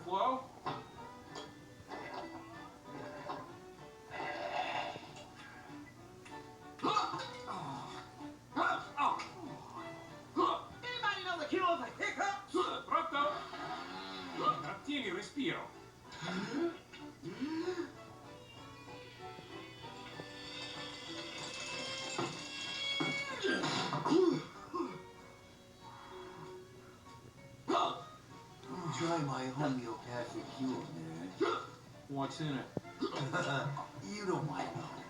flow. Anybody know the cure for hiccups? Pronto? Trattieni il respiro. Try my homeopathic cure, man. What's in it? You don't mind though.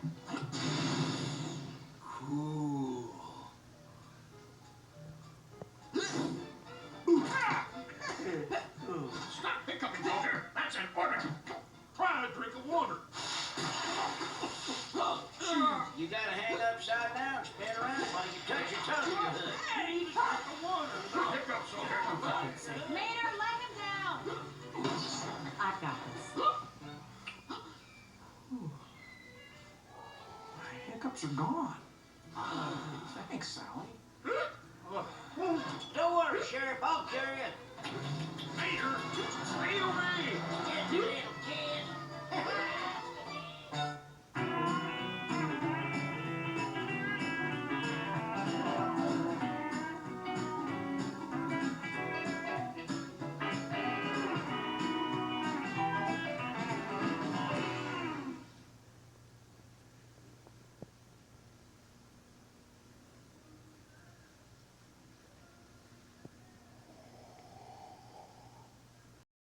Cool. Stop hiccuping, Joker. That's an order. Try a drink of water. You gotta hang upside down, spin around while you touch your tongue with your hood. Hey, just drink the water. No hiccups, okay? Maynard, let him down. I've got this. My hiccups are gone. Thanks, Sally.